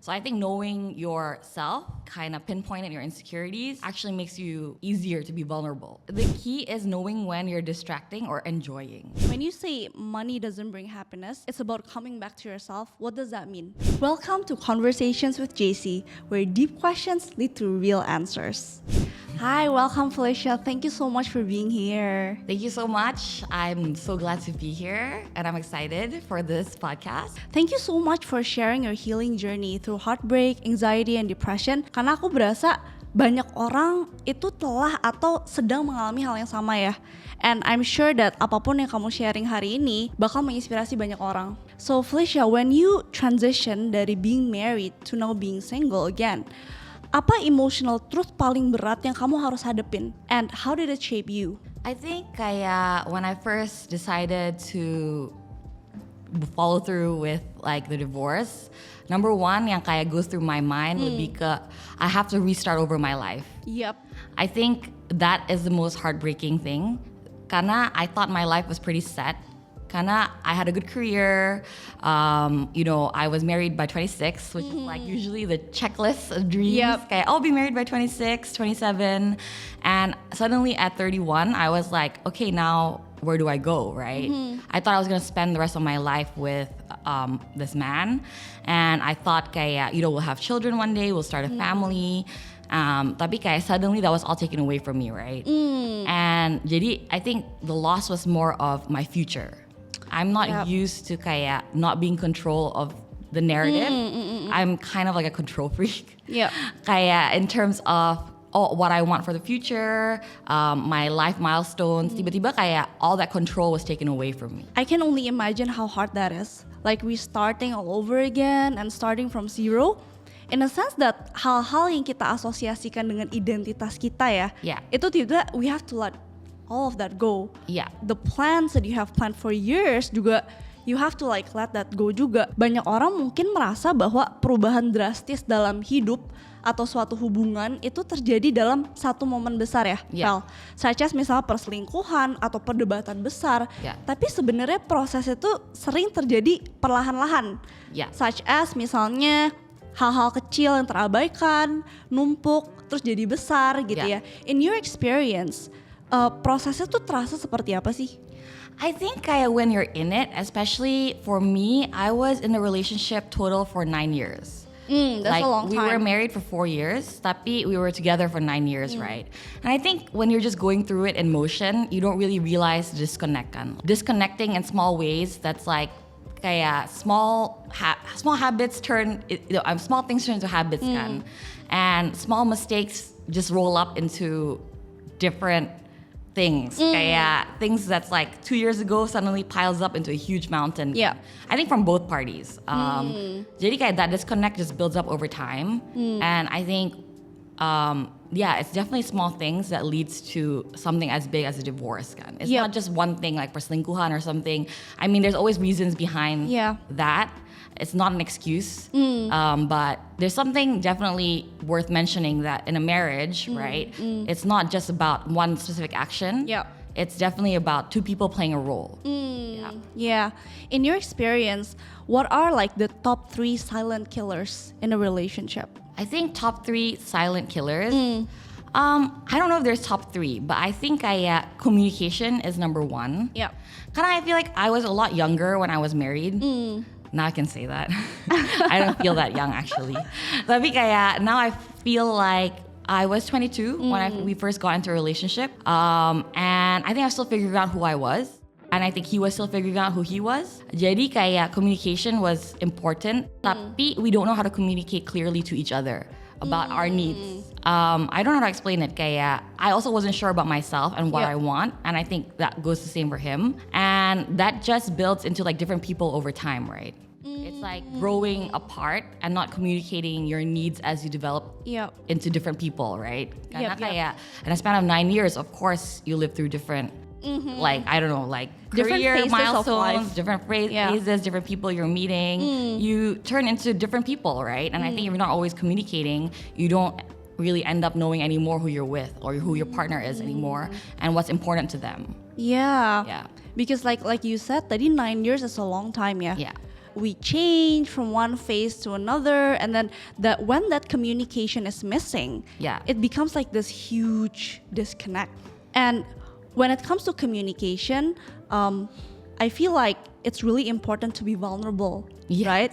So I think knowing yourself, kind of pinpointing your insecurities, actually makes you easier to be vulnerable. The key is knowing when you're distracting or enjoying. When you say money doesn't bring happiness, it's about coming back to yourself. What does that mean? Welcome to Conversations with JC, where deep questions lead to real answers. Hi, welcome Felicia. Thank you so much for being here. Thank you so much. I'm so glad to be here and I'm excited for this podcast. Thank you so much for sharing your healing journey through heartbreak, anxiety, and depression. Karena aku berasa banyak orang itu telah atau sedang mengalami hal yang sama ya. And I'm sure that apapun yang kamu sharing hari ini bakal menginspirasi banyak orang. So Felicia, when you transition dari being married to now being single again, apa emotional truth paling berat yang kamu harus hadepin? And how did it shape you? I think when I first decided to follow through with like the divorce, number one yang kayak goes through my mind lebih ke I have to restart over my life. Yep. I think that is the most heartbreaking thing karena I thought my life was pretty set. Karena I had a good career, I was married by 26, which is like usually the checklist of dreams. Yep. Okay, I'll be married by 26, 27, and suddenly at 31, I was like, okay, now where do I go, right? I thought I was gonna spend the rest of my life with this man, and I thought kayak, we'll have children one day, we'll start a family. Tapi kayak suddenly that was all taken away from me, right? And jadi I think the loss was more of my future. I'm not used to kayak not being control of the narrative. I'm kind of like a control freak. Yeah. Kayak in terms of what I want for the future, my life milestones, tiba-tiba kayak all that control was taken away from me. I can only imagine how hard that is. Like we starting all over again and starting from zero. In a sense that hal-hal yang kita asosiasikan dengan identitas kita ya, itu tidak, we have to let all of that go. Yeah. The plans that you have planned for years juga, you have to like let that go juga. Banyak orang mungkin merasa bahwa perubahan drastis dalam hidup atau suatu hubungan itu terjadi dalam satu momen besar ya, Val. Such as misalnya perselingkuhan atau perdebatan besar. Tapi sebenarnya proses itu sering terjadi perlahan-lahan. Such as misalnya hal-hal kecil yang terabaikan, numpuk, terus jadi besar gitu ya. In your experience, prosesnya tuh terasa seperti apa sih? I think when you're in it, especially for me, I was in a relationship total for 9 years. That's a long time. We were married for 4 years, tapi we were together for 9 years, right? And I think when you're just going through it in motion, you don't really realize the disconnect kan. Disconnecting in small ways, that's like kayak small habits small things turn into habits kan. And small mistakes just roll up into different things. Kayak things that's like 2 years ago suddenly piles up into a huge mountain. Yeah. I think from both parties. Jadi kayak that disconnect just builds up over time. And I think it's definitely small things that leads to something as big as a divorce kan. It's not just one thing like perselingkuhan or something. I mean, there's always reasons behind that. It's not an excuse, but there's something definitely worth mentioning that in a marriage, right? It's not just about one specific action. It's definitely about two people playing a role. In your experience, what are like the top 3 silent killers in a relationship? I think top 3 silent killers. I don't know if there's top 3, but I think communication is number 1. Kind of I feel like I was a lot younger when I was married. Now I can say that. I don't feel that young actually. Tapi kayak now I feel like I was 22 when we first got into a relationship. And I think I was still figuring out who I was. And I think he was still figuring out who he was. Jadi kayak communication was important. Tapi we don't know how to communicate clearly to each other about our needs. I don't know how to explain it. Kayak I also wasn't sure about myself and what I want. And I think that goes the same for him. And that just builds into like different people over time, right? It's like growing apart and not communicating your needs as you develop into different people, right? Karena kayak in a span of 9 years, of course, you live through different, like, I don't know, like different career phases milestones, of life. different phases, different people you're meeting. You turn into different people, right? And I think if you're not always communicating, you don't really end up knowing anymore who you're with or who your partner is anymore and what's important to them. Because like you said, tadi 9 years is a long time ya. we change from one phase to another, and then that when that communication is missing, it becomes like this huge disconnect. And when it comes to communication, I feel like it's really important to be vulnerable, right?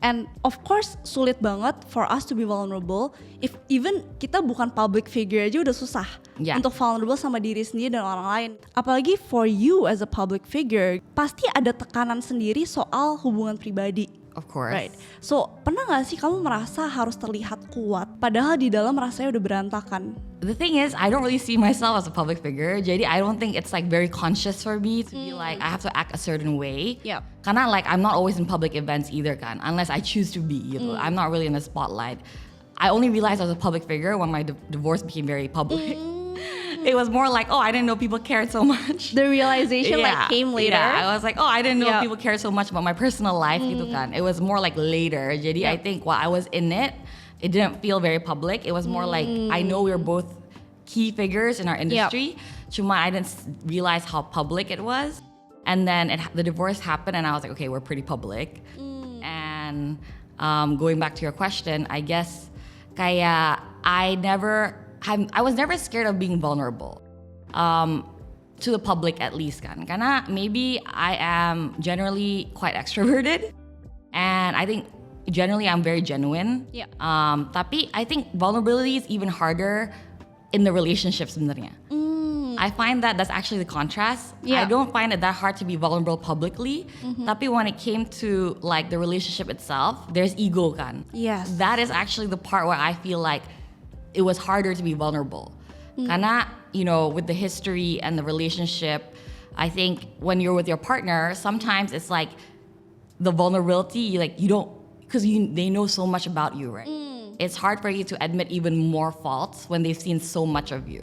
And of course sulit banget for us to be vulnerable if even kita bukan public figure aja udah susah untuk vulnerable sama diri sendiri dan orang lain. Apalagi for you as a public figure, pasti ada tekanan sendiri soal hubungan pribadi. Of course. Right. So, pernah gak sih kamu merasa harus terlihat kuat padahal di dalam rasanya udah berantakan? The thing is, I don't really see myself as a public figure. Jadi I don't think it's like very conscious for me to be like I have to act a certain way. Karena like I'm not always in public events either kan, unless I choose to be gitu. I'm not really in the spotlight. I only realized I was a public figure when my divorce became very public. It was more like, oh, I didn't know people cared so much. The realization like came later. Yeah, I was like, oh, I didn't know people cared so much about my personal life gitu kan. It was more like later. Jadi I think while I was in it didn't feel very public. It was more like, I know we were both key figures in our industry. Cuma I didn't realize how public it was. And then the divorce happened and I was like, okay, we're pretty public. And going back to your question, I guess kayak I was never scared of being vulnerable, to the public at least kan. Karena maybe I am generally quite extroverted, and I think generally I'm very genuine. Tapi I think vulnerability is even harder in the relationship sebenarnya. I find that that's actually the contrast. I don't find it that hard to be vulnerable publicly. Tapi when it came to like the relationship itself, there's ego kan. That is actually the part where I feel like it was harder to be vulnerable. Karena, you know, with the history and the relationship, I think when you're with your partner, sometimes it's like the vulnerability, like you don't, because they know so much about you, right? It's hard for you to admit even more faults when they've seen so much of you.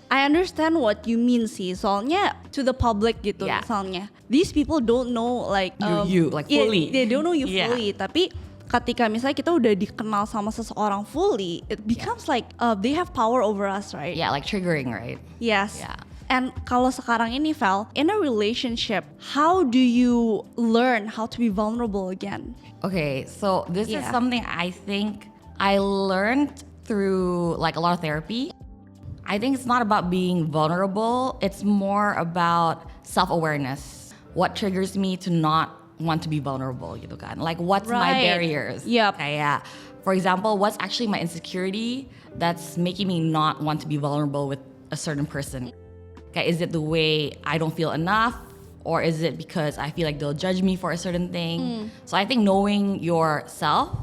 I understand what you mean sih, soalnya to the public gitu misalnya. These people don't know like you like fully. They don't know you fully, tapi ketika misalnya kita udah dikenal sama seseorang fully, it becomes like they have power over us, right? Yeah, like triggering, right? Yes. And kalau sekarang ini, Val, in a relationship, how do you learn how to be vulnerable again? Okay, so this is something I think I learned through like a lot of therapy. I think it's not about being vulnerable, it's more about self-awareness. What triggers me to not want to be vulnerable gitu kan. Like what's my barriers? Kayak, for example, what's actually my insecurity that's making me not want to be vulnerable with a certain person? Okay, is it the way I don't feel enough? Or is it because I feel like they'll judge me for a certain thing? So I think knowing yourself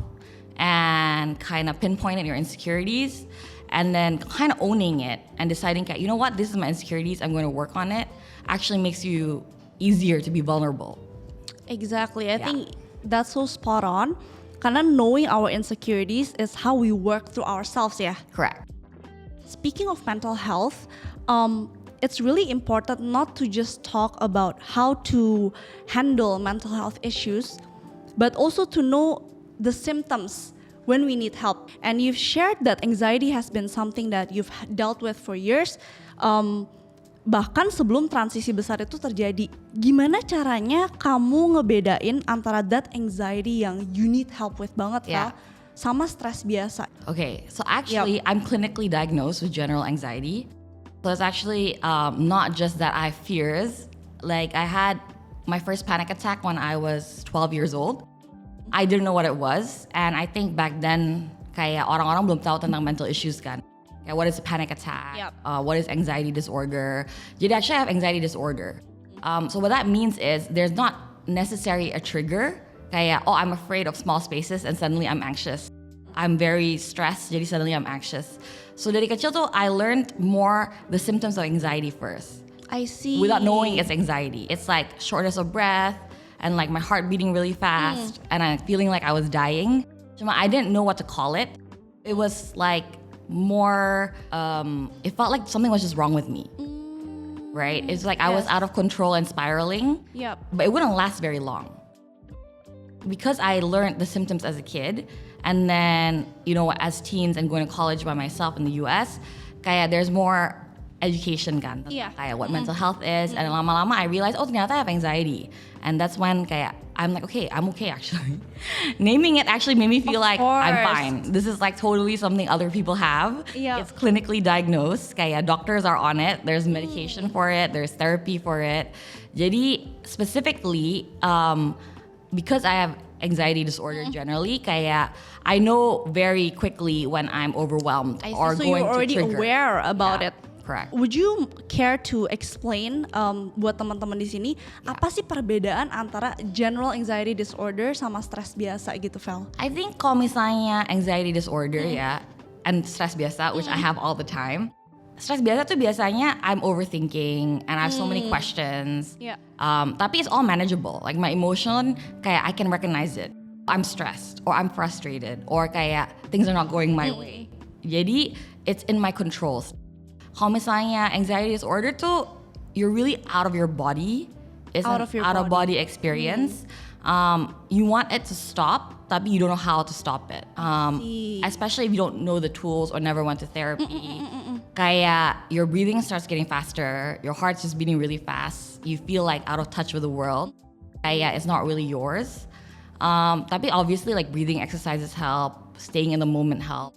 and kind of pinpointing your insecurities and then kind of owning it and deciding, you know what, this is my insecurities, I'm going to work on it, actually makes you easier to be vulnerable. Exactly. I think that's so spot on. Karena knowing our insecurities is how we work through ourselves, Correct. Speaking of mental health, it's really important not to just talk about how to handle mental health issues, but also to know the symptoms when we need help. And you've shared that anxiety has been something that you've dealt with for years. Bahkan sebelum transisi besar itu terjadi, gimana caranya kamu ngebedain antara that anxiety yang you need help with banget sama stres biasa? Okay, so actually I'm clinically diagnosed with general anxiety. So it's actually not just that I have fears. Like I had my first panic attack when I was 12 years old. I didn't know what it was, and I think back then kayak orang-orang belum tahu tentang mental issues kan. What is a panic attack? What is anxiety disorder? Jadi actually I have anxiety disorder. So what that means is there's not necessarily a trigger. Kayak, oh, I'm afraid of small spaces and suddenly I'm anxious. I'm very stressed, jadi suddenly I'm anxious. So dari kecil tuh I learned more the symptoms of anxiety first. I see. Without knowing it's anxiety. It's like shortness of breath and like my heart beating really fast and I'm feeling like I was dying. Cuma I didn't know what to call it. It was like more, it felt like something was just wrong with me, right? It's like I was out of control and spiraling, but it wouldn't last very long. Because I learned the symptoms as a kid, and then, you know, as teens and going to college by myself in the US, kayak there's more education kan, kayak what mental health is, and lama-lama I realized, oh ternyata I have anxiety. And that's when kayak I'm like, okay, I'm okay actually. Naming it actually made me feel like I'm fine. This is like totally something other people have. Yeah. It's clinically diagnosed. Kayak doctors are on it. There's medication for it. There's therapy for it. Jadi specifically, because I have anxiety disorder generally, kayak I know very quickly when I'm overwhelmed or so going you're already to trigger. aware about it. Correct. Would you care to explain buat teman-teman di sini apa sih perbedaan antara general anxiety disorder sama stres biasa gitu, Fel? I think kalau misalnya anxiety disorder ya, and stress biasa, which I have all the time. Stress biasa tuh biasanya I'm overthinking and I have so many questions. Yeah. Tapi it's all manageable. Like my emotion, kayak I can recognize it. I'm stressed or I'm frustrated or kayak things are not going my way. Jadi it's in my control. Kalau misalnya anxiety disorder tuh you're really out of your body. It's out of body experience. You want it to stop, tapi you don't know how to stop it. Especially if you don't know the tools or never went to therapy. Kayak your breathing starts getting faster, your heart's just beating really fast. You feel like out of touch with the world. Kayak it's not really yours. Tapi obviously like breathing exercises help, staying in the moment help.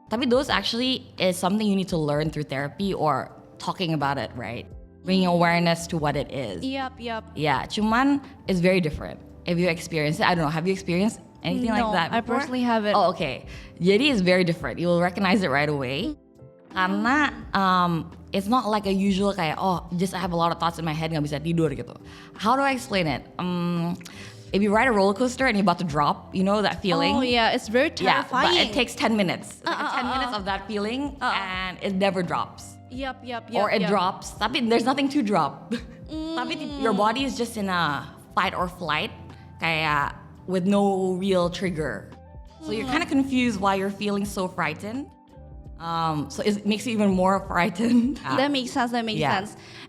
Tapi those actually is something you need to learn through therapy or talking about it, right? Bringing awareness to what it is. Yep. Yeah, cuman it's very different. If you experience it, I don't know, have you experienced anything like that before? I personally haven't. Oh, okay. Jadi it's very different. You will recognize it right away. Karena it's not like a usual kayak, just I have a lot of thoughts in my head, nggak bisa tidur gitu. How do I explain it? If you ride a roller coaster and you're about to drop, you know that feeling? Oh yeah, it's very terrifying. Yeah, but it takes 10 minutes. Like 10 minutes of that feeling and it never drops. Yep. Or it drops, tapi there's nothing to drop. Tapi your body is just in a fight or flight, kayak with no real trigger. So you're kind of confused why you're feeling so frightened. So it makes you even more frightened. That makes sense.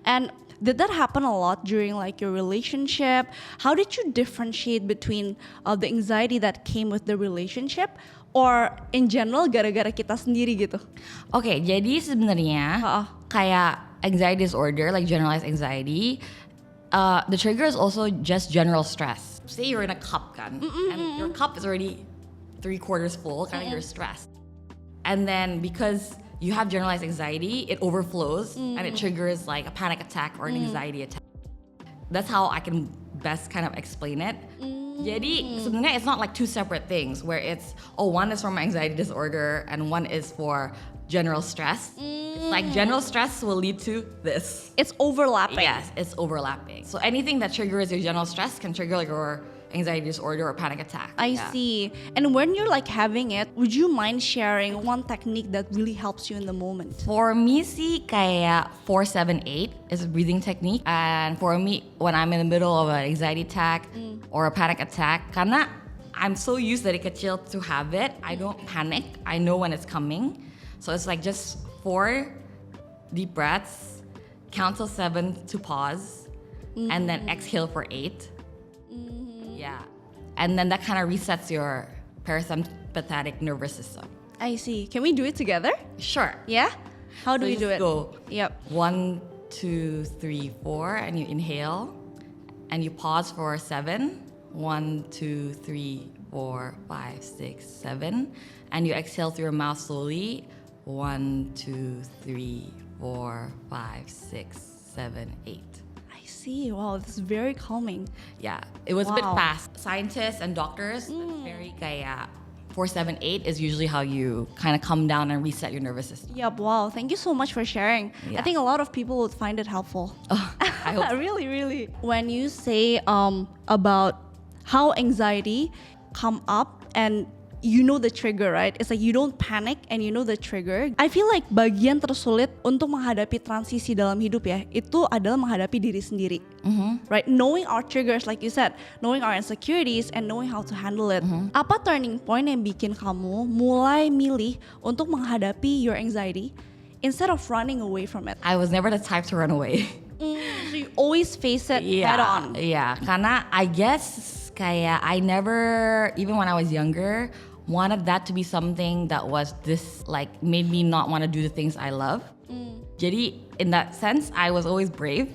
And did that happen a lot during like your relationship? How did you differentiate between the anxiety that came with the relationship or in general gara-gara kita sendiri gitu? Okay, jadi sebenarnya kayak anxiety disorder, like generalized anxiety, the trigger is also just general stress. Say you're in a cup kan, and your cup is already 3/4 full, kind of you're stressed. And then because you have generalized anxiety, it overflows and it triggers like a panic attack or an anxiety attack. That's how I can best kind of explain it. Jadi sebenarnya it's not like two separate things where it's, one is from anxiety disorder and one is for general stress. It's like general stress will lead to this. It's overlapping. Yes, it's overlapping. So anything that triggers your general stress can trigger like your anxiety disorder or panic attack. I see. And when you're like having it, would you mind sharing one technique that really helps you in the moment? For me sih kayak 4-7-8 is a breathing technique. And for me, when I'm in the middle of an anxiety attack or a panic attack, karena I'm so used dari kecil to have it, I don't panic. I know when it's coming. So it's like just 4 deep breaths, count till 7 to pause, and then exhale for 8. Yeah. And then that kind of resets your parasympathetic nervous system. I see. Can we do it together? Sure. Yeah? How do we do it? Go. Yep. 1, 2, 3, 4, and you inhale, and you pause for 7. 1, 2, 3, 4, 5, 6, 7, and you exhale through your mouth slowly. 1, 2, 3, 4, 5, 6, 7, 8. I see. Wow, this is very calming. Yeah, it was a bit fast. Scientists and doctors, very kayak 4-7-8 is usually how you kind of come down and reset your nervous system. Yep, wow. Thank you so much for sharing. Yeah. I think a lot of people would find it helpful. I hope so. Really. When you say about how anxiety come up and you know the trigger, right? It's like you don't panic and you know the trigger. I feel like bagian tersulit untuk menghadapi transisi dalam hidup ya, itu adalah menghadapi diri sendiri. Right? Knowing our triggers, like you said, knowing our insecurities and knowing how to handle it. Apa turning point yang bikin kamu mulai milih untuk menghadapi your anxiety instead of running away from it? I was never the type to run away. So you always face it head on. Yeah, karena I guess kayak I never, even when I was younger, wanted that to be something that was this, like, made me not want to do the things I love. Jadi in that sense, I was always brave.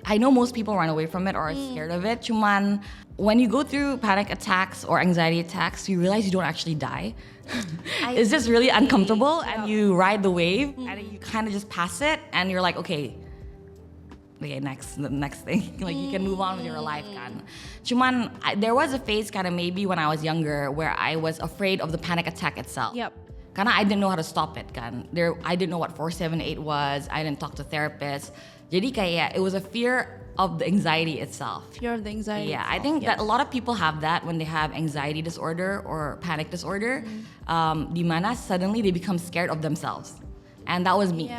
I know most people run away from it or are scared of it. Cuman when you go through panic attacks or anxiety attacks, you realize you don't actually die. It's just really uncomfortable, and you ride the wave, and you kind of just pass it, and you're like, okay, the next thing. Like you can move on with your life kan. Cuman there was a phase kind of maybe when I was younger where I was afraid of the panic attack itself. Karena I didn't know how to stop it kan. I didn't know what 478 was. I didn't talk to therapists. Jadi kayak it was a fear of the anxiety itself. Fear of the anxiety. Yeah, I think that a lot of people have that when they have anxiety disorder or panic disorder. Dimana suddenly they become scared of themselves. And that was me.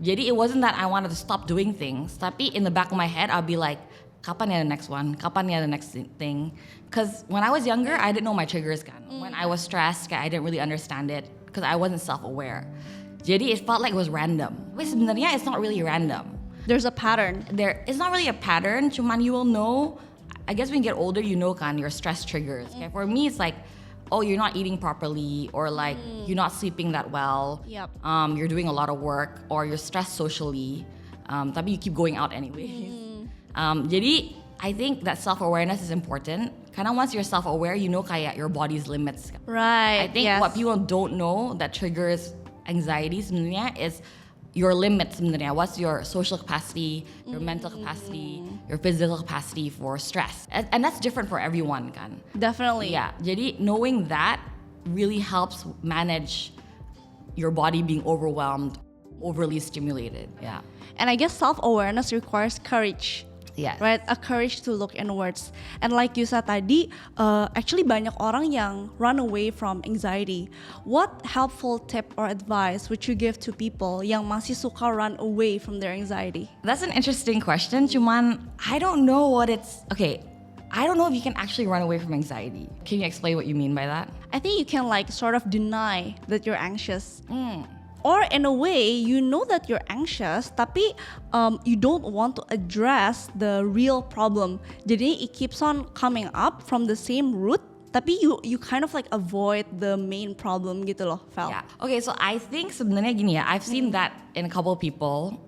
Jadi it wasn't that I wanted to stop doing things, tapi in the back of my head I'll be like, kapan ya the next one? Kapan ya the next thing? Because when I was younger, I didn't know my triggers kan. When I was stressed, I didn't really understand it because I wasn't self-aware. Jadi it felt like it was random. But sebenarnya it's not really random. There's a pattern. It's not really a pattern, cuman you will know, I guess when you get older, you know kan, your stress triggers. Okay? For me, it's like, oh, you're not eating properly, or like you're not sleeping that well. You're doing a lot of work, or you're stressed socially, tapi you keep going out anyways. Jadi I think that self-awareness is important. Karena once you're self-aware, you know kayak your body's limits. Right. I think what people don't know that triggers anxiety sebenarnya is your limits sebenarnya. What's your social capacity, your mental capacity, your physical capacity for stress. And that's different for everyone kan. Definitely. Yeah. Jadi knowing that really helps manage your body being overwhelmed, overly stimulated. Yeah. And I guess self-awareness requires courage. Yes. Right, a courage to look inwards. And like you said tadi, actually banyak orang yang run away from anxiety. What helpful tip or advice would you give to people yang masih suka run away from their anxiety? That's an interesting question. Cuman I don't know what it's. Okay, I don't know if you can actually run away from anxiety. Can you explain what you mean by that? I think you can like sort of deny that you're anxious. Or in a way, you know that you're anxious, tapi you don't want to address the real problem. Jadi it keeps on coming up from the same root, tapi you kind of like avoid the main problem gitu loh, Fel. Yeah. Okay, so I think sebenarnya gini ya, I've seen that in a couple of people,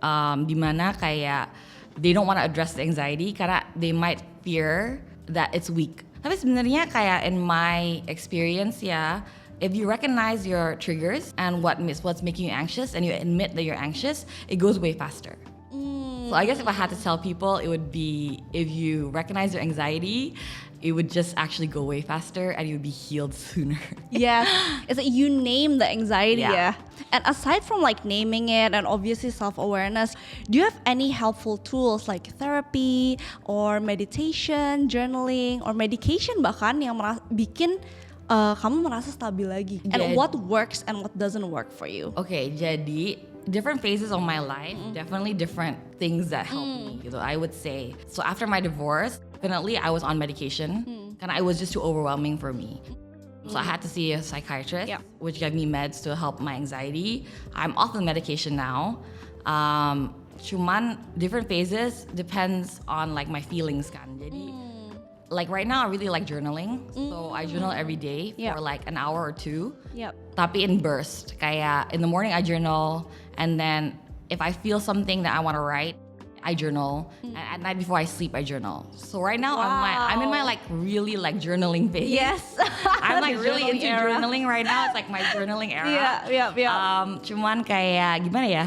dimana kayak they don't want to address the anxiety karena they might fear that it's weak. Tapi sebenarnya kayak in my experience ya, if you recognize your triggers and what's making you anxious and you admit that you're anxious, it goes way faster. So I guess if I had to tell people, it would be if you recognize your anxiety, it would just actually go way faster and you would be healed sooner. Yes, it's like you name the anxiety. Yeah. And aside from like naming it and obviously self-awareness, do you have any helpful tools like therapy or meditation, journaling, or medication bahkan yang bikin kamu merasa stabil lagi? And what works and what doesn't work for you? Okay, jadi different phases of my life, definitely different things that help me, gitu, I would say. So after my divorce, definitely I was on medication, and it was just too overwhelming for me. So I had to see a psychiatrist, which gave me meds to help my anxiety. I'm off the medication now. Cuman different phases depends on like my feelings kan. Jadi like right now I really like journaling. So I journal every day for like an hour or two. Tapi in burst. Kayak in the morning I journal, and then if I feel something that I want to write, I journal. And at night before I sleep I journal. So right now I'm in my like really like journaling phase. Yes. I'm like really into journaling right now. It's like my journaling era. Cuman kayak gimana ya?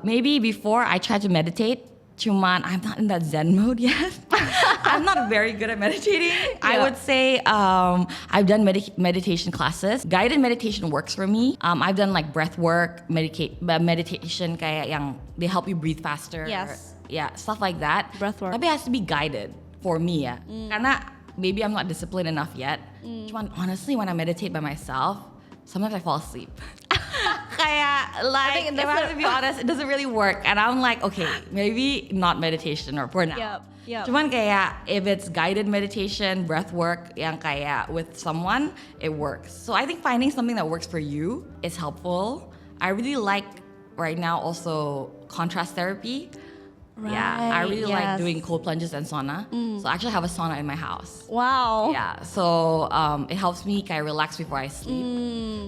Maybe before I tried to meditate, cuman I'm not in that Zen mode yet. I'm not very good at meditating. I would say I've done meditation classes. Guided meditation works for me. I've done like breath work, meditation kayak yang they help you breathe faster. Yes. Yeah, stuff like that. Breath work. Tapi it has to be guided for me ya. Karena maybe I'm not disciplined enough yet. Cuman honestly when I meditate by myself, sometimes I fall asleep. Kayak like if I have to be honest, it doesn't really work. And I'm like, okay, maybe not meditation or for now. Cuman kayak if it's guided meditation, breath work yang kayak with someone, it works. So I think finding something that works for you is helpful. I really like right now also contrast therapy. Right, yeah, I really like doing cold plunges and sauna. So I actually have a sauna in my house. Wow. Yeah, so it helps me kind of relax before I sleep.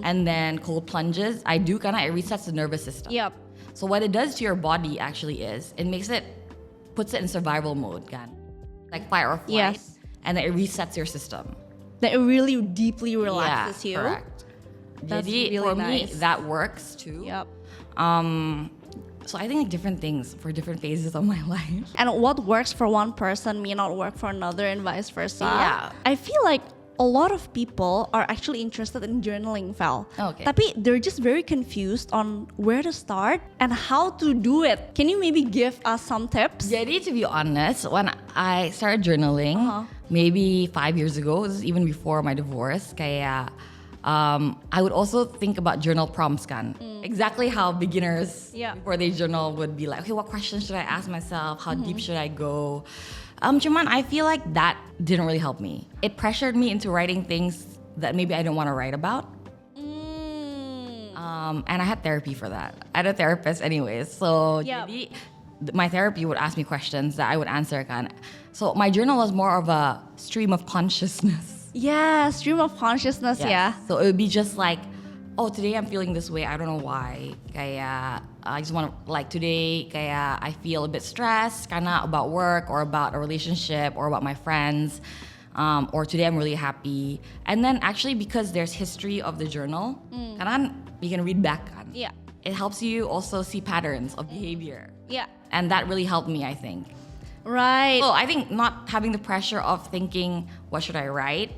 And then cold plunges, I do kind of, it resets the nervous system. So what it does to your body actually is, it makes it puts it in survival mode kan. Like fight or flight. Yes. And then it resets your system. That it really deeply relaxes you. Correct. That's Jadi really for nice. me, that works too. Yep. So I think like different things for different phases of my life. And what works for one person may not work for another and vice versa. Yeah. I feel like a lot of people are actually interested in journaling, Val. Okay. Tapi they're just very confused on where to start and how to do it. Can you maybe give us some tips? Jadi to be honest, when I started journaling, maybe 5 years ago, this is even before my divorce, kayak I would also think about journal prompts kan. Exactly how beginners before they journal would be like, okay, what questions should I ask myself? How deep should I go? Cuman I feel like that didn't really help me. It pressured me into writing things that maybe I didn't want to write about. And I had therapy for that. I had a therapist anyways. So jadi, my therapy would ask me questions that I would answer kan. So my journal was more of a stream of consciousness. Yeah, stream of consciousness, yeah. So it would be just like, oh, today I'm feeling this way. I don't know why. Kayak I just want to, like today, kayak I feel a bit stressed, karena about work or about a relationship or about my friends. Or today I'm really happy. And then actually because there's history of the journal, karena you can read back kan. Yeah. It helps you also see patterns of behavior. Yeah. And that really helped me, I think. Right. So I think not having the pressure of thinking, what should I write,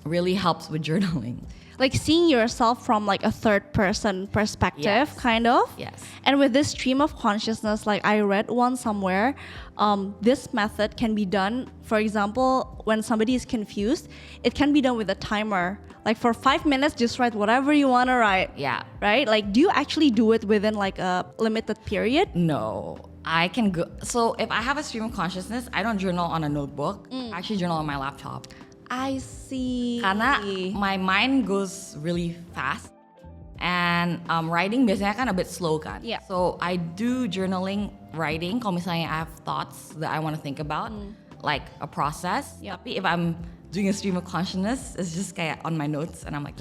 really helps with journaling. Like seeing yourself from like a third person perspective, kind of. Yes. And with this stream of consciousness, like I read one somewhere, this method can be done, for example, when somebody is confused, it can be done with a timer. Like for 5 minutes, just write whatever you want to write. Yeah. Right? Like, do you actually do it within like a limited period? No. I can go. So if I have a stream of consciousness, I don't journal on a notebook. I actually journal on my laptop. I see. Karena my mind goes really fast. And writing biasanya kan a bit slow kan. Yeah. So I do journaling, writing, kalau misalnya I have thoughts that I want to think about, like a process. Tapi if I'm doing a stream of consciousness, it's just kayak on my notes and I'm like,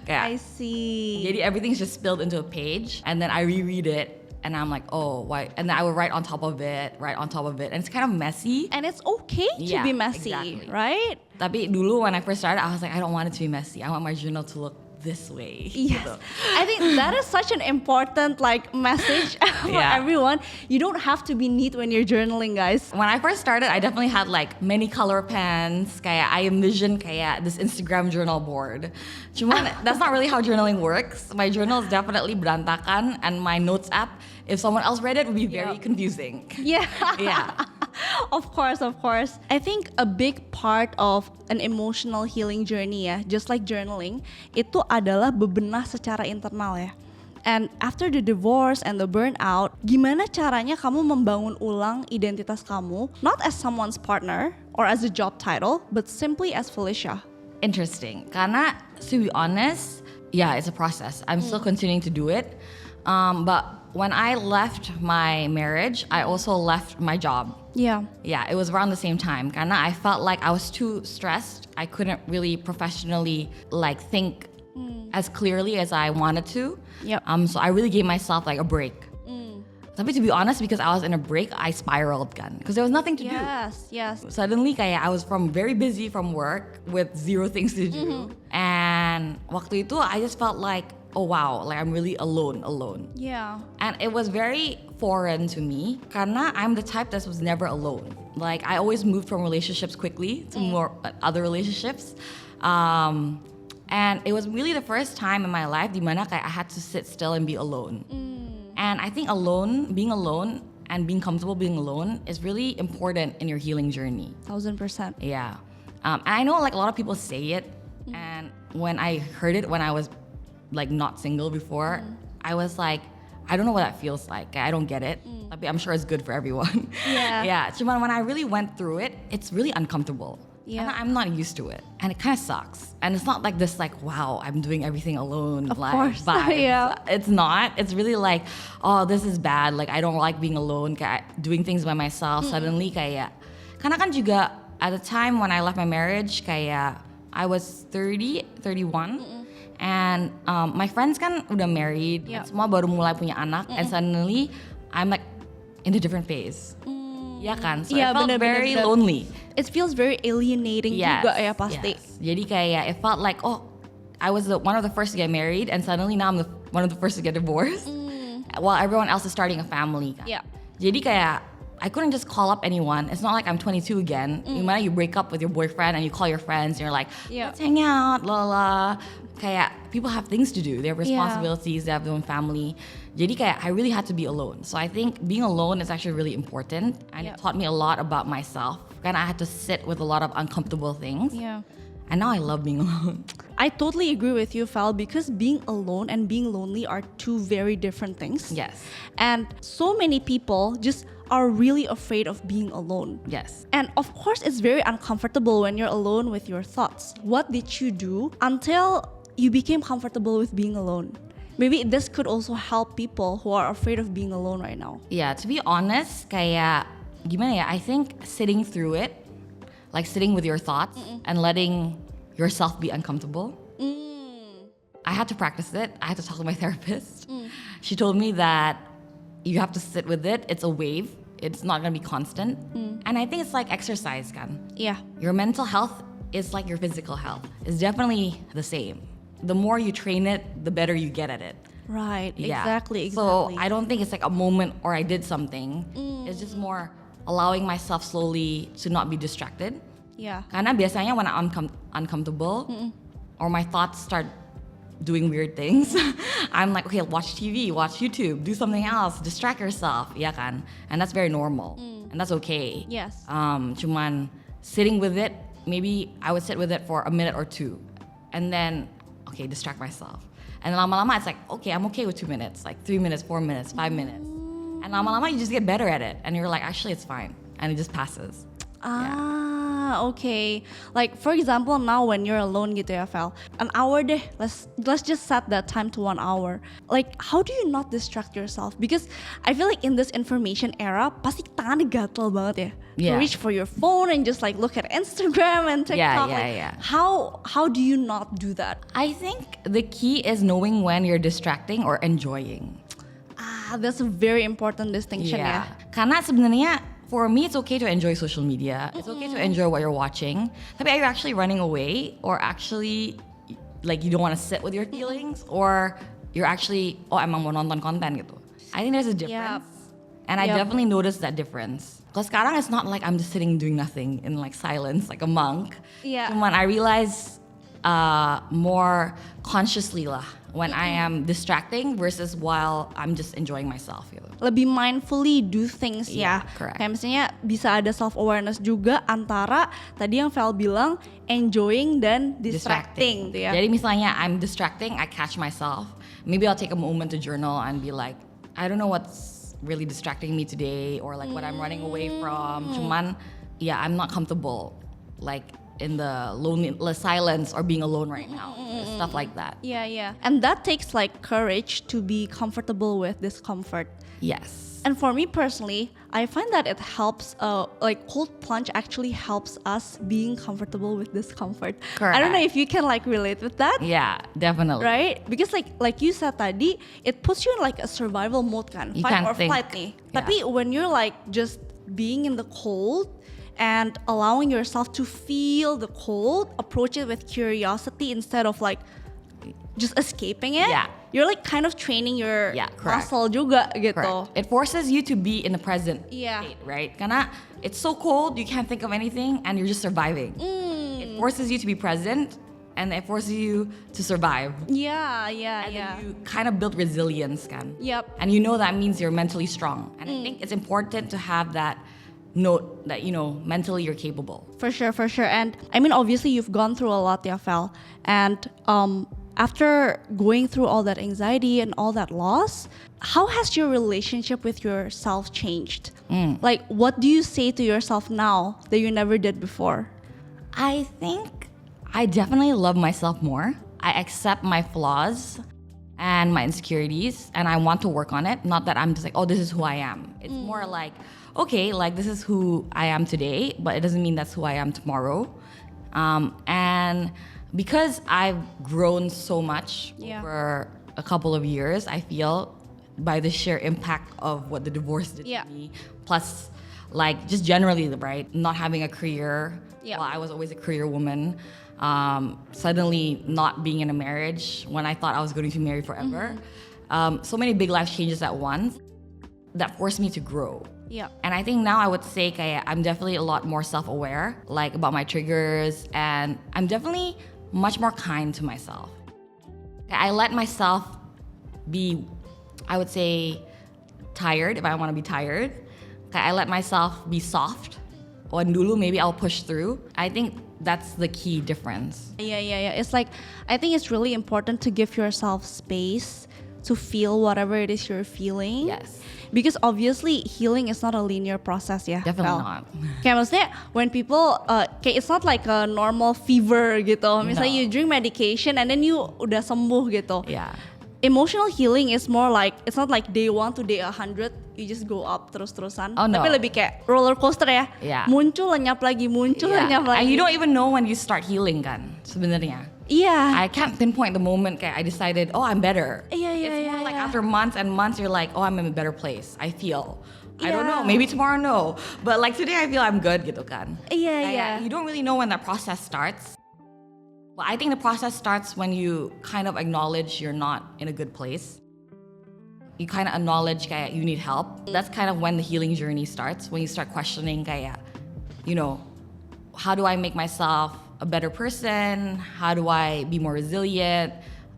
kayak, I see. Jadi everything's just spilled into a page and then I reread it. And I'm like, oh, why? And then I would write on top of it. And it's kind of messy. And it's okay to be messy, exactly. right? Tapi dulu when I first started, I was like, I don't want it to be messy. I want my journal to look this way. Yes. Gitu. I think that is such an important like message for everyone. You don't have to be neat when you're journaling, guys. When I first started, I definitely had like many color pens. Kayak I envisioned kayak this Instagram journal board. Cuman that's not really how journaling works. My journal is definitely berantakan, and my notes app, if someone else read it, would be very confusing. Yeah. Yeah. Of course. I think a big part of an emotional healing journey ya, just like journaling, itu adalah bebenah secara internal ya. And after the divorce and the burnout, gimana caranya kamu membangun ulang identitas kamu, not as someone's partner or as a job title, but simply as Felicia? Interesting. Karena to be honest, yeah, it's a process. I'm still continuing to do it. But when I left my marriage, I also left my job. Yeah. Yeah, it was around the same time. Karena I felt like I was too stressed. I couldn't really professionally like think as clearly as I wanted to. Yep. So I really gave myself like a break. Tapi to be honest, because I was in a break, I spiraled kan. Because there was nothing to do. Yes. Suddenly kayak I was very busy from work with zero things to do. And waktu itu I just felt like, oh wow, like I'm really alone. Yeah. And it was very foreign to me karena I'm the type that was never alone. Like I always moved from relationships quickly to more other relationships. And it was really the first time in my life dimana kayak I had to sit still and be alone. And I think being alone and being comfortable being alone is really important in your healing journey. 1000%. Yeah. And I know like a lot of people say it. And when I heard it when I was like not single before, I was like, I don't know what that feels like. I don't get it. But I'm sure it's good for everyone. Yeah. Yeah. Cuman when I really went through it, it's really uncomfortable. Yeah. And I'm not used to it. And it kind of sucks. And it's not like this like, wow, I'm doing everything alone. Of like, course. Vibes. Yeah. It's not. It's really like, oh, this is bad. Like I don't like being alone. Kayak doing things by myself. Suddenly kayak, karena kan juga at the time when I left my marriage, kayak I was 31. And my friends kan udah married, semua baru mulai punya anak, and suddenly I'm like in a different phase. Ya kan? So Yeah, I felt very lonely. It feels very alienating juga ya pasti. Yes. Jadi kayak it felt like, oh, I was one of the first to get married and suddenly now I'm one of the first to get divorced while everyone else is starting a family kan. Yeah. Jadi kayak I couldn't just call up anyone. It's not like I'm 22 again. Gimana you break up with your boyfriend and you call your friends and you're like, let's hang out, la la. Kayak people have things to do. They have responsibilities, they have their own family. Jadi kayak I really had to be alone. So I think being alone is actually really important and it taught me a lot about myself. And I had to sit with a lot of uncomfortable things. Yeah. And now I love being alone. I totally agree with you, Fel, because being alone and being lonely are two very different things. Yes. And so many people just are really afraid of being alone. Yes. And of course, it's very uncomfortable when you're alone with your thoughts. What did you do until you became comfortable with being alone? Maybe this could also help people who are afraid of being alone right now. Yeah, to be honest, kayak gimana ya? I think sitting through it, like sitting with your thoughts and letting yourself be uncomfortable. I had to practice it. I had to talk to my therapist. She told me that you have to sit with it. It's a wave. It's not going to be constant. And I think it's like exercise, kan? Yeah. Your mental health is like your physical health. It's definitely the same. The more you train it, the better you get at it. Right. Yeah. Exactly. So I don't think it's like a moment or I did something. It's just more allowing myself slowly to not be distracted. Yeah. Karena biasanya when I'm uncomfortable or my thoughts start doing weird things, I'm like, okay, watch TV, watch YouTube, do something else, distract yourself, ya kan? And that's very normal, and that's okay. Yes. Cuman sitting with it, maybe I would sit with it for a minute or two, and then, okay, distract myself. And lama-lama it's like, okay, I'm okay with 2 minutes, like 3 minutes, 4 minutes, 5 minutes. And lama-lama you just get better at it, and you're like, actually it's fine, and it just passes. Okay. Like for example, now when you're alone gitu ya, Fel, an hour deh. Let's just set that time to 1 hour. Like how do you not distract yourself? Because I feel like in this information era, pasti tangannya gatel banget ya. Yeah. To reach for your phone and just like look at Instagram and TikTok. Yeah. How do you not do that? I think the key is knowing when you're distracting or enjoying. That's a very important distinction ya. Karena sebenarnya for me, it's okay to enjoy social media. It's okay to enjoy what you're watching. Tapi are you actually running away? Or actually, like, you don't want to sit with your feelings? Or you're actually, oh, emang mau nonton konten gitu. I think there's a difference. And I definitely noticed that difference. Because sekarang it's not like I'm just sitting doing nothing in like silence, like a monk. Yeah. Cuman I realize more consciously lah when I am distracting versus while I'm just enjoying myself gitu. Lebih mindfully do things ya. Correct. Kayak misalnya bisa ada self awareness juga antara tadi yang Vel bilang enjoying dan distracting gitu ya. Jadi misalnya I'm distracting, I catch myself. Maybe I'll take a moment to journal and be like, I don't know what's really distracting me today or like what I'm running away from. Cuman I'm not comfortable like in the lonely silence or being alone right now. Stuff like that. Yeah. And that takes like courage to be comfortable with discomfort. Yes. And for me personally, I find that it helps, like cold plunge actually helps us being comfortable with discomfort. Correct. I don't know if you can like relate with that. Yeah, definitely. Right? Because like you said tadi, it puts you in like a survival mode kan. You Fight can't or think. flight nih. Yeah. Tapi when you're like just being in the cold and allowing yourself to feel the cold, approach it with curiosity instead of like just escaping it. Yeah. You're like kind of training your correct. muscle juga gitu. Correct. It forces you to be in the present state, right? Karena it's so cold, you can't think of anything and you're just surviving. It forces you to be present and it forces you to survive. Yeah. Then you kind of build resilience kan. Yep. And you know that means you're mentally strong. And I think it's important to have that note that, you know, mentally you're capable. For sure. And I mean, obviously you've gone through a lot, yeah, Fel. And after going through all that anxiety and all that loss, how has your relationship with yourself changed? Like, what do you say to yourself now that you never did before? I think I definitely love myself more. I accept my flaws and my insecurities and I want to work on it. Not that I'm just like, oh, this is who I am. It's more like, okay, like this is who I am today, but it doesn't mean that's who I am tomorrow. And because I've grown so much over a couple of years, I feel by the sheer impact of what the divorce did Yeah. to me. Plus, like, just generally, right, not having a career. Yeah. Well, I was always a career woman. Suddenly not being in a marriage when I thought I was going to be married forever. So many big life changes at once that forced me to grow. Yeah. And I think now I would say I'm definitely a lot more self-aware, like about my triggers, and I'm definitely much more kind to myself. I let myself be, I would say, tired if I want to be tired. I let myself be soft. When dulu maybe I'll push through. I think that's the key difference. Yeah. It's like, I think it's really important to give yourself space to feel whatever it is you're feeling. Yes. Because obviously healing is not a linear process ya. Definitely not. Kayak maksudnya when people, kayak it's not like a normal fever gitu. Misalnya you drink medication and then you udah sembuh gitu. Yeah. Emotional healing is more like, it's not like day 1 to day 100 you just go up terus-terusan. Oh, no. Tapi lebih kayak roller coaster ya. Yeah. Muncul lenyap lagi, muncul lenyap lagi. And you don't even know when you start healing kan sebenarnya. Yeah. I can't pinpoint the moment I decided, oh, I'm better. Yeah. It's more like after months and months, you're like, oh, I'm in a better place. I feel. I don't know. Yeah. Maybe tomorrow, no. But like today, I feel I'm good gitu kan. Yeah. You don't really know when that process starts. But I think the process starts when you kind of acknowledge you're not in a good place. You kind of acknowledge you need help. That's kind of when the healing journey starts. When you start questioning how do I make myself a better person? How do I be more resilient?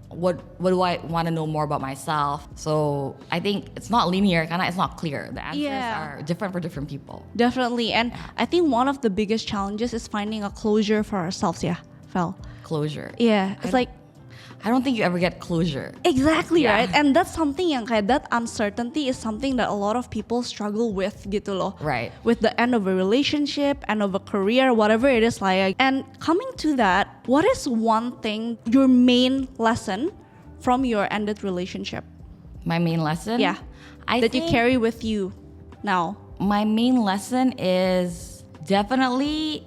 What do I want to know more about myself? So I think it's not linear, it's not clear. The answers are different for different people. Definitely. And I think one of the biggest challenges is finding a closure for ourselves, Fel. Closure. Yeah. It's I don't think you ever get closure. Exactly, right? And that's something yang kayak that uncertainty is something that a lot of people struggle with gitu loh. Right. With the end of a relationship, end of a career, whatever it is like. And coming to that, what is one thing, your main lesson from your ended relationship? My main lesson? Yeah. That you carry with you now. My main lesson is definitely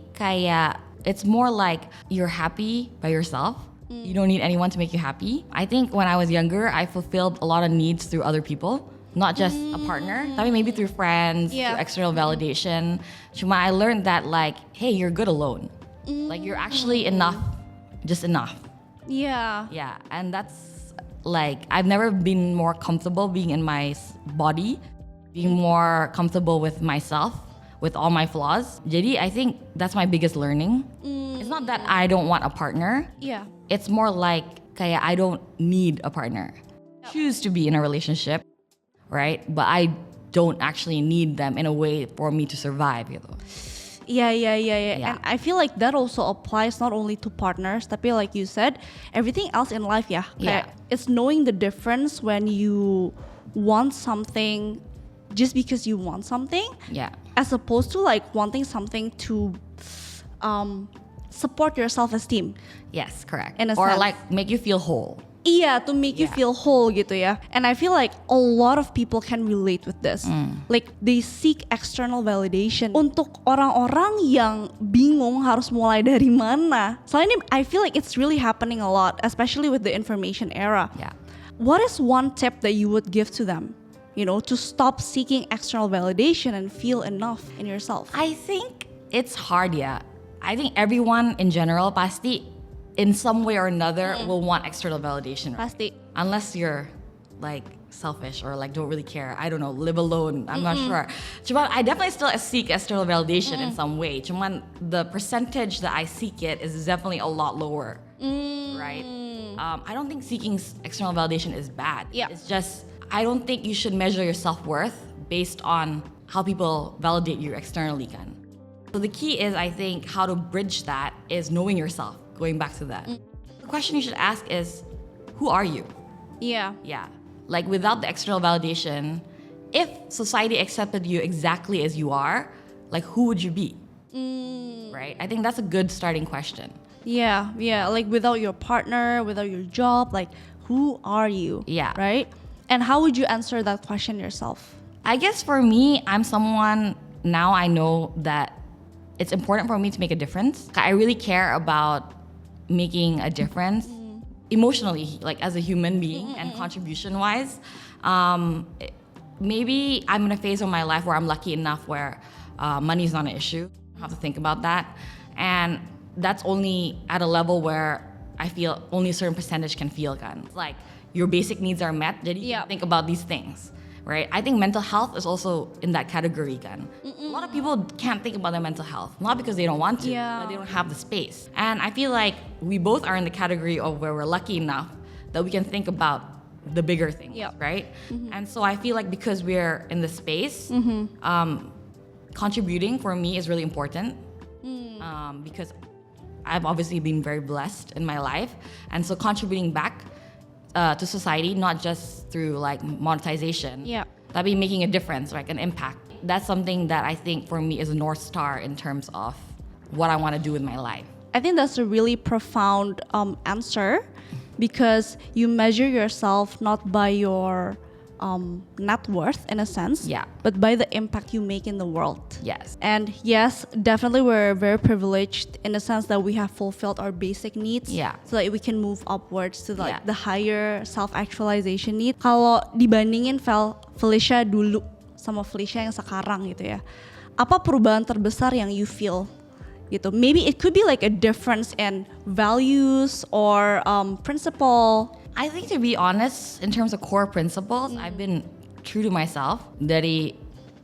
it's more like you're happy by yourself. You don't need anyone to make you happy. I think when I was younger, I fulfilled a lot of needs through other people, not just a partner. I mean, maybe through friends, through external validation. Cuma I learned that hey, you're good alone. You're actually enough, just enough. Yeah. Yeah, and that's I've never been more comfortable being in my body, being more comfortable with myself, with all my flaws. Jadi, I think that's my biggest learning. It's not that I don't want a partner. Yeah. It's more I don't need a partner. Choose to be in a relationship, right? But I don't actually need them in a way for me to survive gitu. Yeah. And I feel like that also applies not only to partners, tapi like you said, everything else in life, it's knowing the difference when you want something just because you want something, as opposed to wanting something to support your self-esteem. Yes, correct. Or sense. Make you feel whole. Iya, to make you feel whole gitu ya. And I feel like a lot of people can relate with this. They seek external validation untuk orang-orang yang bingung harus mulai dari mana. Soalnya I feel like it's really happening a lot, especially with the information era. Yeah. What is one tip that you would give to them? To stop seeking external validation and feel enough in yourself. I think it's hard, I think everyone in general pasti in some way or another will want external validation. Right? Pasti. Unless you're selfish or don't really care. I don't know, live alone. I'm not sure. Cuman I definitely still seek external validation in some way. Cuman the percentage that I seek it is definitely a lot lower. Right? I don't think seeking external validation is bad. Yeah. It's just, I don't think you should measure your self-worth based on how people validate you externally kan. So the key is, I think, how to bridge that is knowing yourself, going back to that. The question you should ask is, who are you? Yeah. Yeah. Without the external validation, if society accepted you exactly as you are, who would you be? Right? I think that's a good starting question. Yeah. Without your partner, without your job, who are you? Yeah. Right? And how would you answer that question yourself? I guess for me, I'm someone, now I know that it's important for me to make a difference. I really care about making a difference emotionally, like as a human being and contribution-wise, maybe I'm in a phase of my life where I'm lucky enough where money is not an issue. I have to think about that. And that's only at a level where I feel only a certain percentage can feel kan. Like your basic needs are met, then you can think about these things, right? I think mental health is also in that category kan. A lot of people can't think about their mental health, not because they don't want to, but they don't have the space. And I feel like we both are in the category of where we're lucky enough that we can think about the bigger things, right? And so I feel like because we're in the space, contributing for me is really important because I've obviously been very blessed in my life, and so contributing back to society, not just through like monetization, but be making a difference, like an impact. That's something that I think for me is a North Star in terms of what I want to do with my life. I think that's a really profound answer, because you measure yourself not by your net worth in a sense, but by the impact you make in the world. Yes. And yes, definitely we're very privileged in the sense that we have fulfilled our basic needs, so that we can move upwards to like the higher self-actualization need. Kalau dibandingin Felicia dulu sama Felicia yang sekarang gitu ya, apa perubahan terbesar yang you feel gitu? Maybe it could be like a difference in values or principle. I think, to be honest, in terms of core principles, I've been true to myself, Dari,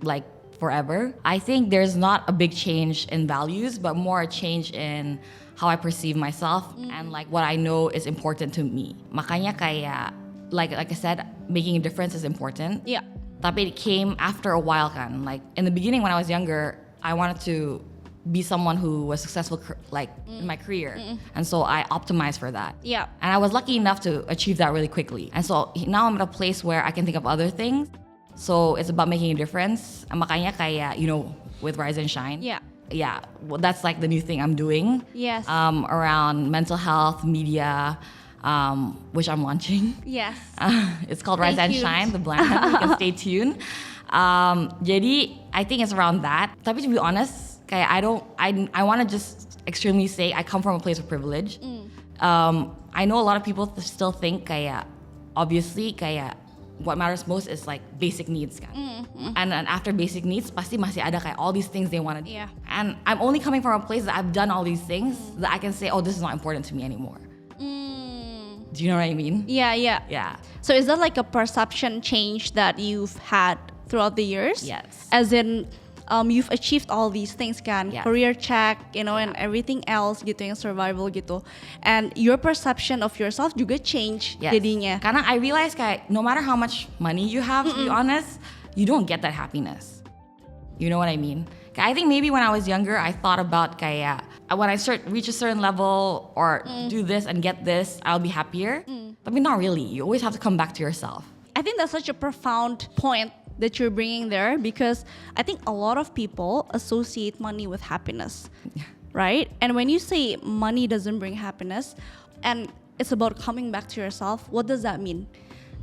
like forever. I think there's not a big change in values, but more a change in how I perceive myself and like what I know is important to me. Makanya kayak, like I said, making a difference is important. Yeah. Tapi it came after a while kan. Like in the beginning when I was younger, I wanted to be someone who was successful like in my career, and so I optimized for that. Yeah. And I was lucky enough to achieve that really quickly. And so now I'm at a place where I can think of other things. So it's about making a difference. And makanya kayak, you know, with Rise and Shine. Yeah, well, that's like the new thing I'm doing. Yes. Around mental health, media, which I'm launching. Yes. It's called Rise and Shine, the blind. You can stay tuned. Jadi I think it's around that. Tapi to be honest, I want to just extremely say I come from a place of privilege. I know a lot of people still think obviously what matters most is like basic needs kan. And after basic needs pasti masih ada all these things they want to do. And I'm only coming from a place that I've done all these things that I can say, oh, this is not important to me anymore. Do you know what I mean? Yeah. So is that like a perception change that you've had throughout the years? Yes. As in you've achieved all these things kan, career check, you know, and everything else gitu, yang survival gitu, and your perception of yourself juga change jadinya. Karena I realize no matter how much money you have, to be honest, you don't get that happiness. You know what I mean? I think maybe when I was younger, I thought about when I reach a certain level or do this and get this, I'll be happier. But not really. You always have to come back to yourself. I think that's such a profound point that you're bringing there, because I think a lot of people associate money with happiness, right? And when you say money doesn't bring happiness and it's about coming back to yourself, what does that mean?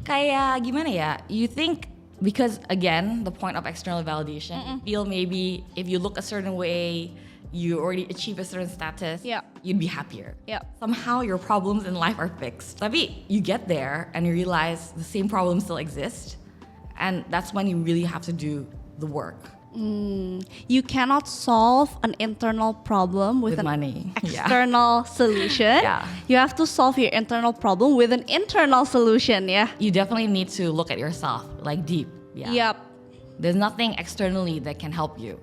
Kayak gimana ya? You think, because again, the point of external validation, you feel maybe if you look a certain way, you already achieve a certain status, you'd be happier. Somehow your problems in life are fixed. Tapi you get there and you realize the same problems still exist. And that's when you really have to do the work. You cannot solve an internal problem with an money. External solution. You have to solve your internal problem with an internal solution. You definitely need to look at yourself, like deep. There's nothing externally that can help you.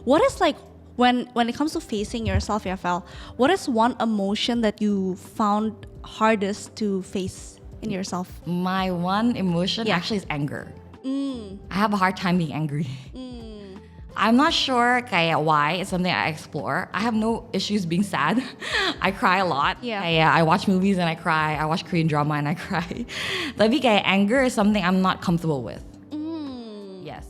What is like, when it comes to facing yourself, Fel, what is one emotion that you found hardest to face in yourself? My one emotion actually is anger. I have a hard time being angry. I'm not sure why. It's something I explore. I have no issues being sad. I cry a lot. I watch movies and I cry. I watch Korean drama and I cry. Tapi anger is something I'm not comfortable with. Yes.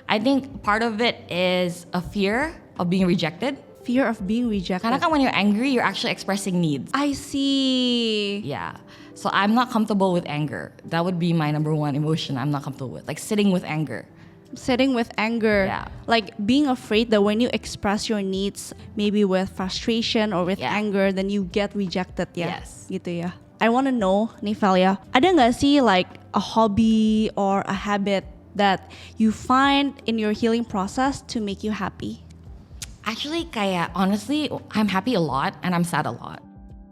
I think part of it is a fear of being rejected. Fear of being rejected. Karena when you're angry, you're actually expressing needs. I see. Yeah. So I'm not comfortable with anger. That would be my number one emotion I'm not comfortable with. Like sitting with anger. sitting with anger. Yeah. Like being afraid that when you express your needs, maybe with frustration or with anger, then you get rejected ya. Yes. Gitu ya. I want to know nih Felia, ada gak sih like a hobby or a habit that you find in your healing process to make you happy? Actually, kayak honestly, I'm happy a lot and I'm sad a lot.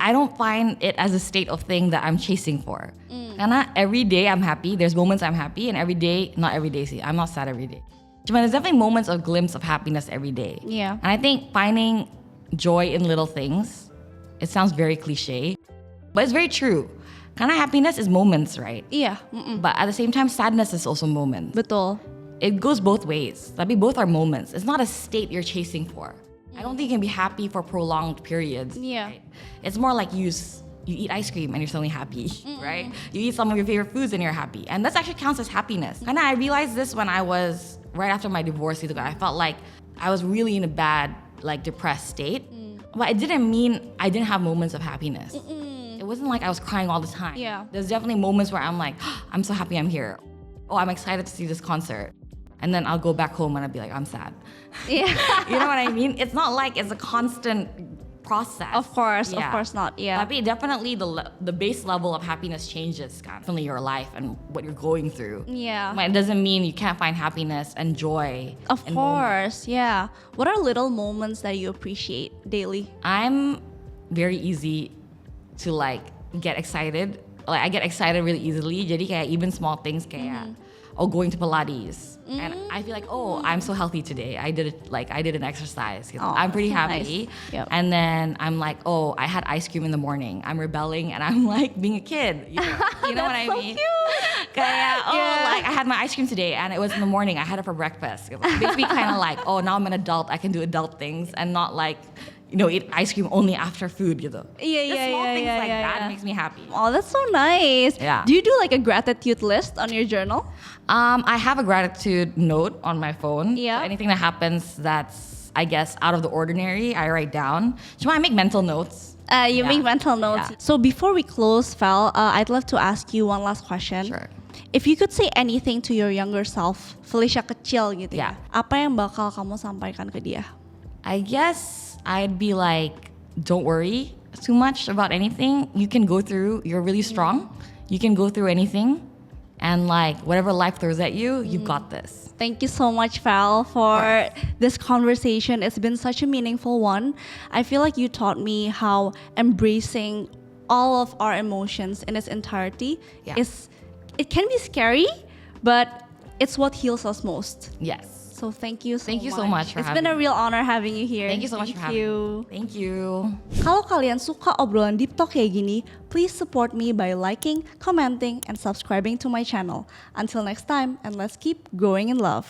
I don't find it as a state of thing that I'm chasing for. Karena every day I'm happy, there's moments I'm happy, and every day, not every day sih, I'm not sad every day. But there's definitely moments of glimpse of happiness every day. Yeah. And I think finding joy in little things, it sounds very cliche, but it's very true. Karena happiness is moments, right? Iya. But at the same time, sadness is also moments. Betul. It goes both ways. Tapi both are moments. It's not a state you're chasing for. I don't think you can be happy for prolonged periods. Yeah. Right? It's more like you eat ice cream and you're suddenly happy, right? You eat some of your favorite foods and you're happy. And that actually counts as happiness. And I realized this when I was, right after my divorce, I felt like I was really in a bad, like depressed state. But it didn't mean I didn't have moments of happiness. It wasn't like I was crying all the time. Yeah. There's definitely moments where I'm like, I'm so happy I'm here. Oh, I'm excited to see this concert. And then I'll go back home and I'll be like, I'm sad. Yeah. You know what I mean? It's not like it's a constant process. Of course not. Yeah. Tapi definitely the base level of happiness changes, definitely your life and what you're going through. Yeah. But it doesn't mean you can't find happiness and joy. Of course, yeah. What are little moments that you appreciate daily? I'm very easy to like get excited. Like I get excited really easily. Jadi kayak even small things kayak going to Pilates. And I feel like, oh, I'm so healthy today. I did an exercise. Oh, I'm pretty so happy. nice. Yep. And then I'm like, oh, I had ice cream in the morning. I'm rebelling and I'm like being a kid. You know what I mean? Cute. Kaya, like I had my ice cream today and it was in the morning. I had it for breakfast. It makes me kind of like, oh, now I'm an adult. I can do adult things and not like, eat ice cream only after food gitu. Yeah, small things like that yeah. makes me happy. Oh, that's so nice. Yeah. Do you do like a gratitude list on your journal? I have a gratitude note on my phone. Yeah. So anything that happens that's, I guess, out of the ordinary, I write down. So I make mental notes. You make mental notes. Yeah. So before we close, Fel, I'd love to ask you one last question. Sure. If you could say anything to your younger self, Felicia Kecil gitu ya, Yeah. apa yang bakal kamu sampaikan ke dia? I guess I'd be like, don't worry too much about anything. You can go through, you're really strong. You can go through anything. And like, whatever life throws at you, you've got this. Thank you so much, Fel, for this conversation. It's been such a meaningful one. I feel like you taught me how embracing all of our emotions in its entirety it can be scary, but it's what heals us most. Yes. So thank you so much. Thank you so much for It's having been a me. real honor having you here. Thank you so much for having me. Thank you. Kalau kalian suka obrolan deep talk kayak gini, please support me by liking, commenting, and subscribing to my channel. Until next time, and let's keep growing in love.